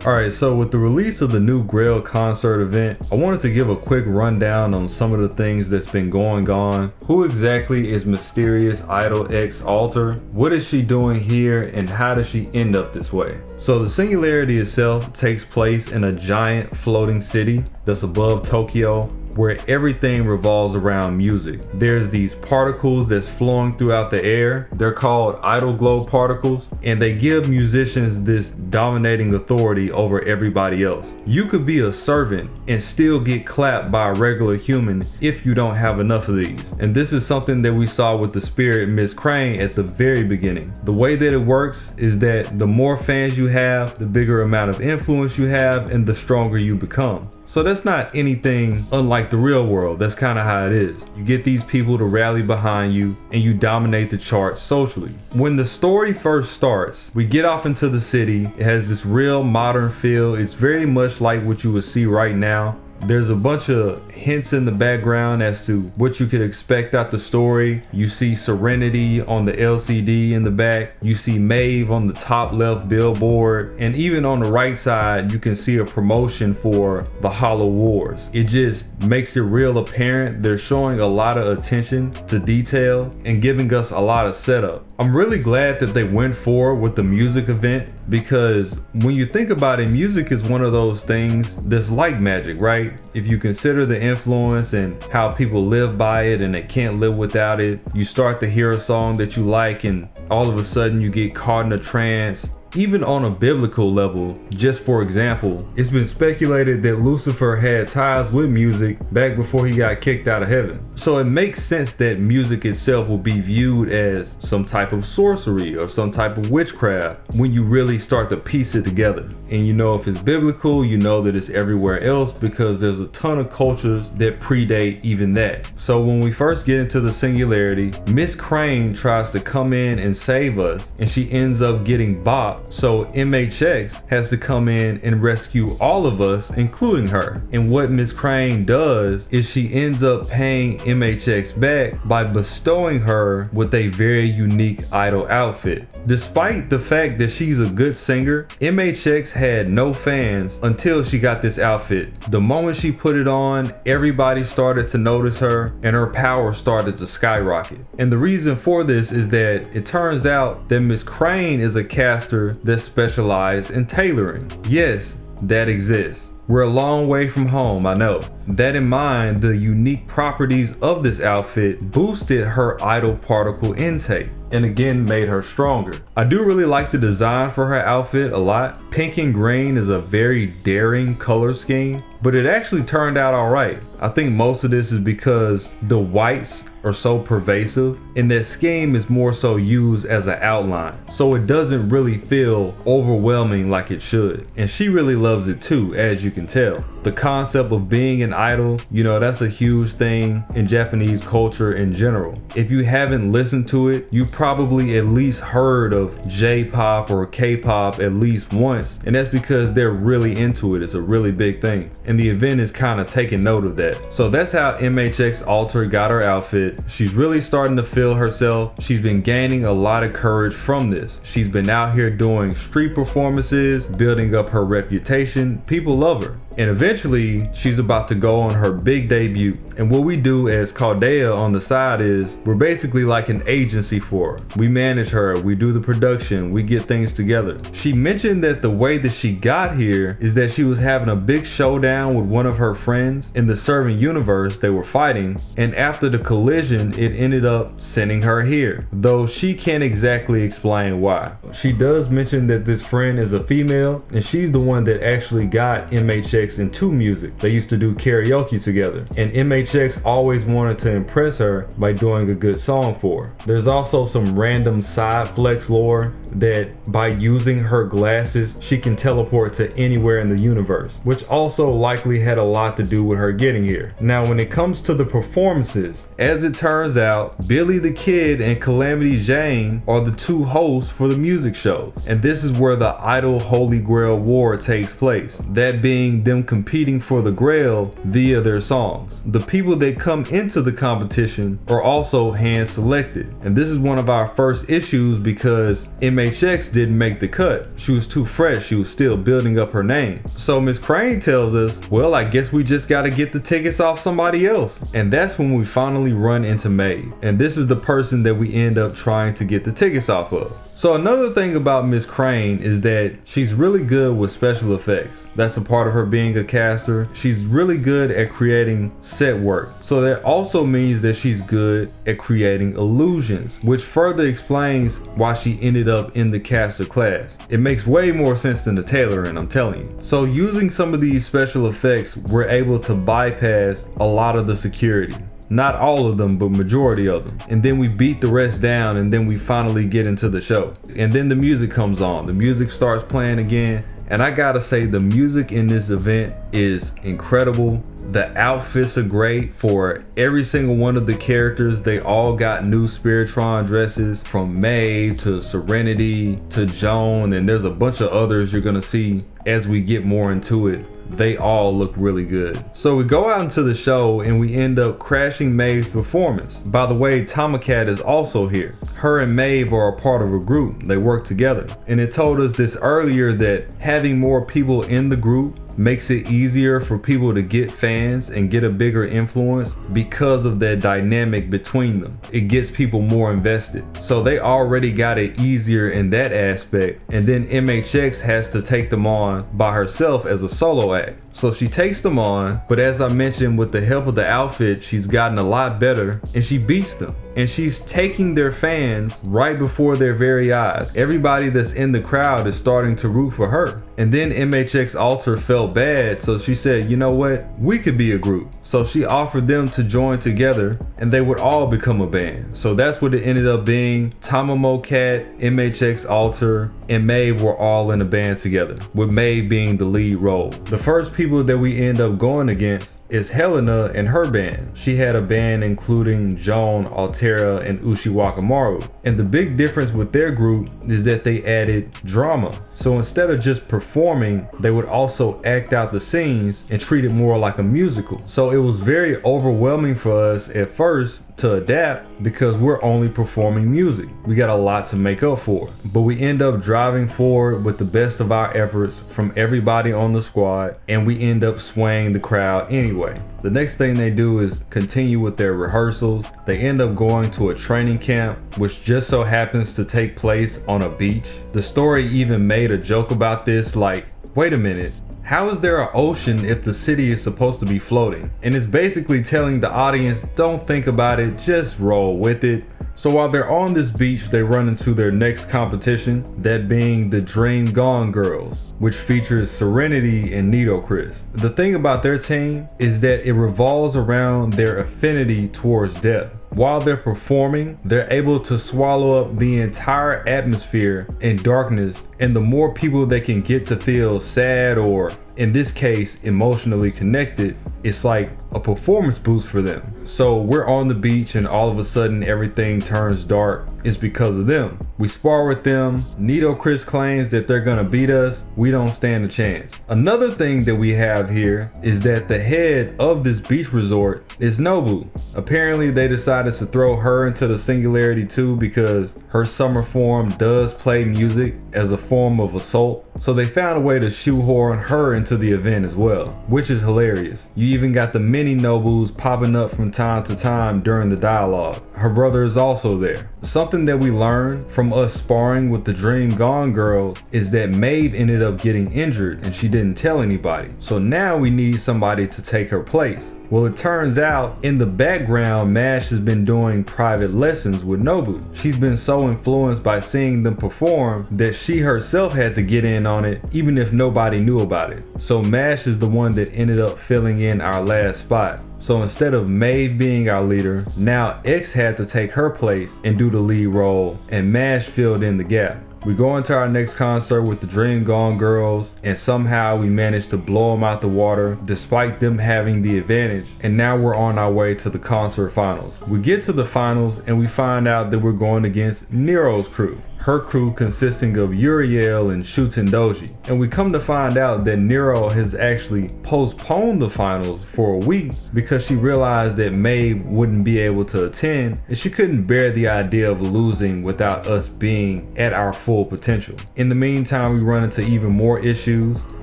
Alright, so with the release of the new Grail concert event, I wanted to give a quick rundown on some of the things that's been going on. Who exactly is Mysterious Idol X Alter? What is she doing here and how does she end up this way? So the Singularity itself takes place in a giant floating city that's above Tokyo, where everything revolves around music. There's these particles that's flowing throughout the air. They're called idol glow particles, and they give musicians this dominating authority over everybody else. You could be a servant and still get clapped by a regular human if you don't have enough of these. And this is something that we saw with the spirit Miss Crane at the very beginning. The way that it works is that the more fans you have, the bigger amount of influence you have, and the stronger you become. So that's not anything unlike the real world. That's kind of how it is. You get these people to rally behind you and you dominate the charts socially. When the story first starts, we get off into the city. It has this real modern feel. It's very much like what you would see right now. There's a bunch of hints in the background as to what you could expect out the story. You see Serenity on the LCD in the back. You see Maeve on the top left billboard. And even on the right side, you can see a promotion for the Hollow Wars. It just makes it real apparent. They're showing a lot of attention to detail and giving us a lot of setup. I'm really glad that they went forward with the music event, because when you think about it, music is one of those things that's like magic, right? If you consider the influence and how people live by it and they can't live without it, you start to hear a song that you like and all of a sudden you get caught in a trance. Even on a biblical level, just for example, it's been speculated that Lucifer had ties with music back before he got kicked out of heaven. So it makes sense that music itself will be viewed as some type of sorcery or some type of witchcraft when you really start to piece it together. And you know, if it's biblical, you know that it's everywhere else, because there's a ton of cultures that predate even that. So when we first get into the Singularity, Miss Crane tries to come in and save us, and she ends up getting bopped. So MHX has to come in and rescue all of us, including her. And what Miss Crane does is she ends up paying MHX back by bestowing her with a very unique idol outfit. Despite the fact that she's a good singer, MHX had no fans until she got this outfit. The moment she put it on, everybody started to notice her and her power started to skyrocket. And the reason for this is that it turns out that Miss Crane is a caster that specialized in tailoring. Yes, that exists. We're a long way from home, I know. That in mind, the unique properties of this outfit boosted her idol particle intake and again made her stronger. I do really like the design for her outfit a lot. Pink and green is a very daring color scheme, but it actually turned out alright. I think most of this is because the whites are so pervasive and that scheme is more so used as an outline, so it doesn't really feel overwhelming like it should. And she really loves it too, as you can tell. The concept of being an idol, you know, that's a huge thing in Japanese culture in general. If you haven't listened to it, you probably at least heard of J-pop or K-pop at least once, and that's because they're really into it. It's a really big thing, and the event is kind of taking note of that. So that's how MHX Alter got her outfit. She's really starting to feel herself. She's been gaining a lot of courage from this. She's been out here doing street performances, building up her reputation. People love her. And eventually, she's about to go on her big debut. And what we do as Caldea on the side is, we're basically like an agency for her. We manage her, we do the production, we get things together. She mentioned that the way that she got here is that she was having a big showdown with one of her friends in the Servant universe. They were fighting, and after the collision, it ended up sending her here, though she can't exactly explain why. She does mention that this friend is a female, and she's the one that actually got MHX into music. They used to do karaoke together, and MHX always wanted to impress her by doing a good song for her. There's also some random side flex lore that by using her glasses, she can teleport to anywhere in the universe, which also likely had a lot to do with her getting here. Now, when it comes to the performances, as it turns out, Billy the Kid and Calamity Jane are the two hosts for the music shows, and this is where the Idol Holy Grail War takes place, that being them them competing for the Grail via their songs. The people that come into the competition are also hand selected, and this is one of our first issues because MHX didn't make the cut. She was too fresh, she was still building up her name. So Miss Crane tells us, well, I guess we just gotta get the tickets off somebody else. And that's when we finally run into Maeve, and this is the person that we end up trying to get the tickets off of. So another thing about Miss Crane is that she's really good with special effects. That's a part of her being a caster. She's really good at creating set work. So that also means that she's good at creating illusions, which further explains why she ended up in the caster class. It makes way more sense than the tailoring, I'm telling you. So using some of these special effects, we're able to bypass a lot of the security. Not all of them, but majority of them. And then we beat the rest down, and then we finally get into the show. And then the music comes on. The music starts playing again. And I gotta say, the music in this event is incredible. The outfits are great for every single one of the characters. They all got new Spiritron dresses, from Maeve to Serenity to Joan, and there's a bunch of others you're gonna see as we get more into it. They all look really good. So we go out into the show and we end up crashing Maeve's performance. By the way, Tomacat is also here. Her and Maeve are a part of a group. They work together. And it told us this earlier that having more people in the group makes it easier for people to get fans and get a bigger influence because of that dynamic between them. It gets people more invested. So they already got it easier in that aspect. And then MHX has to take them on by herself as a solo act. So she takes them on, but as I mentioned, with the help of the outfit, she's gotten a lot better and she beats them. And she's taking their fans right before their very eyes. Everybody that's in the crowd is starting to root for her. And then MHX Alter felt bad, so she said, you know what, we could be a group. So she offered them to join together and they would all become a band. So that's what it ended up being. Tamamo Cat, MHX Alter, and Maeve were all in a band together, with Maeve being the lead role. The first people that we end up going against is Helena and her band. She had a band including Joan, Altera, and Ushiwakamaru. And the big difference with their group is that they added drama. So instead of just performing, they would also act out the scenes and treat it more like a musical. So it was very overwhelming for us at first to adapt because we're only performing music. We got a lot to make up for, but we end up driving forward with the best of our efforts from everybody on the squad, and we end up swaying the crowd anyway. The next thing they do is continue with their rehearsals. They end up going to a training camp, which just so happens to take place on a beach. The story even made a joke about this, like, wait a minute, how is there an ocean if the city is supposed to be floating? And it's basically telling the audience, don't think about it, just roll with it. So while they're on this beach, they run into their next competition, that being the Dream Gone Girls, which features Serenity and Nido Chris. The thing about their team is that it revolves around their affinity towards death. While they're performing, they're able to swallow up the entire atmosphere in darkness, and the more people they can get to feel sad, or in this case emotionally connected, it's like a performance boost for them. So we're on the beach and all of a sudden everything turns dark. It's because of them. We spar with them. Nido Chris claims that they're gonna beat us. We don't stand a chance. Another thing that we have here is that the head of this beach resort is Nobu. Apparently they decided to throw her into the Singularity too because her summer form does play music as a form of assault. So they found a way to shoehorn her into the event as well, which is hilarious. You even got the mini Nobus popping up from time to time during the dialogue. Her brother is also there. Something that we learned from us sparring with the Dream Gone Girls is that Maeve ended up getting injured and she didn't tell anybody. So now we need somebody to take her place. Well, it turns out in the background, Mash has been doing private lessons with Nobu. She's been so influenced by seeing them perform that she herself had to get in on it, even if nobody knew about it. So Mash is the one that ended up filling in our last spot. So instead of Maeve being our leader, now X had to take her place and do the lead role, and Mash filled in the gap. We go into our next concert with the Dream Gone Girls, and somehow we managed to blow them out the water despite them having the advantage, and now we're on our way to the concert finals. We get to the finals and we find out that we're going against Nero's crew. her crew consisting of Uriel and Shutendoji. And we come to find out that Nero has actually postponed the finals for a week because she realized that May wouldn't be able to attend, and she couldn't bear the idea of losing without us being at our full potential. In the meantime, we run into even more issues.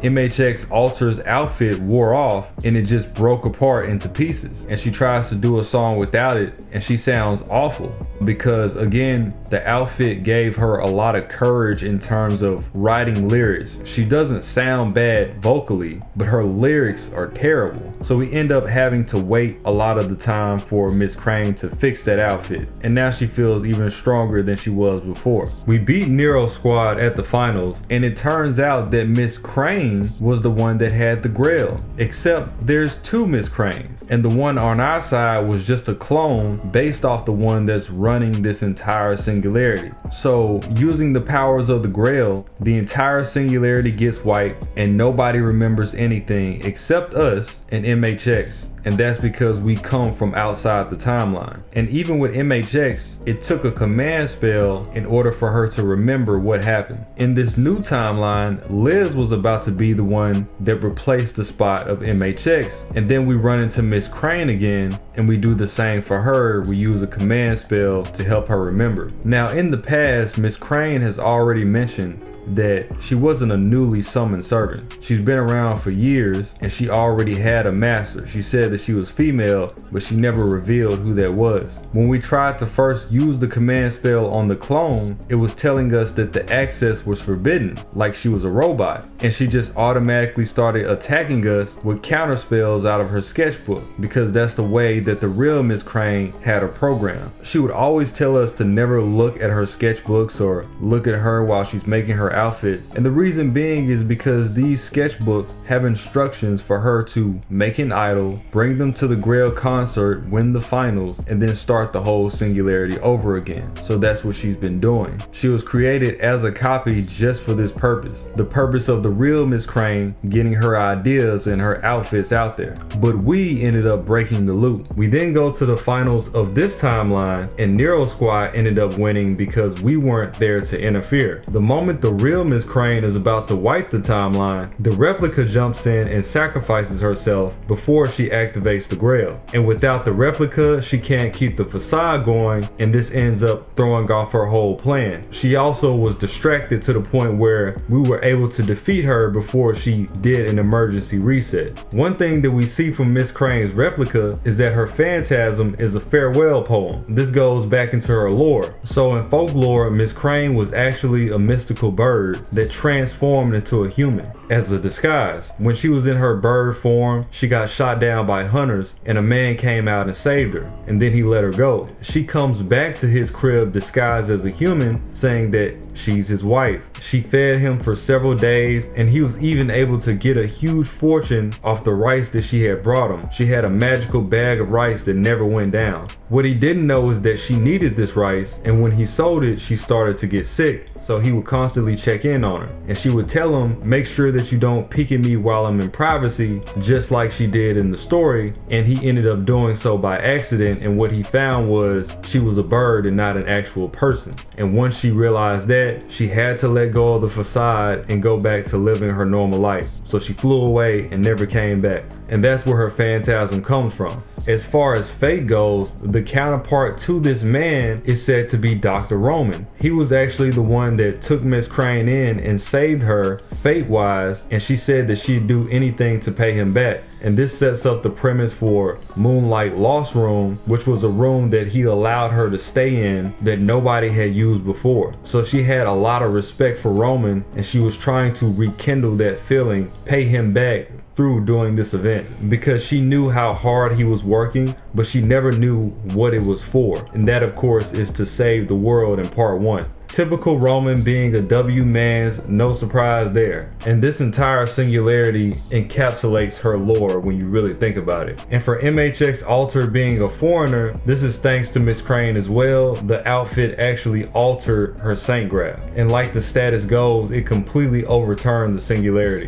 MHX Alter's outfit wore off and it just broke apart into pieces, and she tries to do a song without it and she sounds awful because, again, the outfit gave her a lot of courage in terms of writing lyrics. She doesn't sound bad vocally, but her lyrics are terrible. So we end up having to wait a lot of the time for Miss Crane to fix that outfit, and now she feels even stronger than she was before. We beat Nero Squad at the finals, and it turns out that Miss Crane was the one that had the grail, except there's two Miss Cranes, and the one on our side was just a clone based off the one that's running this entire Singularity. So using the powers of the grail, the entire Singularity gets wiped and nobody remembers anything except us and MHX. And that's because we come from outside the timeline. And even with MHX, it took a command spell in order for her to remember what happened. In this new timeline, Liz was about to be the one that replaced the spot of MHX. And then we run into Miss Crane again, and we do the same for her. We use a command spell to help her remember. Now, in the past, Miss Crane has already mentioned that she wasn't a newly summoned servant. She's been around for years and she already had a master. She said that she was female, but she never revealed who that was. When we tried to first use the command spell on the clone, it was telling us that the access was forbidden, like she was a robot, and she just automatically started attacking us with counter spells out of her sketchbook, because that's the way that the real Miss Crane had her program. She would always tell us to never look at her sketchbooks or look at her while she's making her outfits, and the reason being is because these sketchbooks have instructions for her to make an idol, bring them to the Grail concert, win the finals, and then start the whole Singularity over again. So that's what she's been doing. She was created as a copy just for this purpose, the purpose of the real Miss Crane getting her ideas and her outfits out there. But we ended up breaking the loop. We then go to the finals of this timeline, and Nero Squad ended up winning because we weren't there to interfere. The moment the real Miss Crane is about to wipe the timeline, the replica jumps in and sacrifices herself before she activates the grail. And without the replica, she can't keep the facade going, and this ends up throwing off her whole plan. She also was distracted to the point where we were able to defeat her before she did an emergency reset. One thing that we see from Miss Crane's replica is that her phantasm is a farewell poem. This goes back into her lore. So in Folklore, Miss Crane was actually a mystical bird that transformed into a human as a disguise. When she was in her bird form, she got shot down by hunters and a man came out and saved her, and then he let her go. She comes back to his crib disguised as a human, saying that she's his wife. She fed him for several days, and he was even able to get a huge fortune off the rice that she had brought him. She had a magical bag of rice that never went down. What he didn't know is that she needed this rice, and when he sold it, she started to get sick. So he would constantly check in on her, and she would tell him, make sure that you don't peek at me while I'm in privacy, just like she did in the story. And he ended up doing so by accident, and what he found was she was a bird and not an actual person. And once she realized that, she had to let go of the facade and go back to living her normal life. So she flew away and never came back. And that's where her phantasm comes from. As far as fate goes, the counterpart to this man is said to be Dr. Roman. He was actually the one that took Miss Crane in and saved her fate-wise, and she said that she'd do anything to pay him back. And this sets up the premise for Moonlight Lost Room, which was a room that he allowed her to stay in that nobody had used before. So she had a lot of respect for Roman, and she was trying to rekindle that feeling, pay him back through doing this event, because she knew how hard he was working, but she never knew what it was for. And that, of course, is to save the world in part 1. Typical Roman being a W mans, no surprise there. And this entire Singularity encapsulates her lore when you really think about it. And for MHX Alter being a foreigner, this is thanks to Miss Crane as well. The outfit actually altered her Saint Graph. And like the status goes, it completely overturned the Singularity.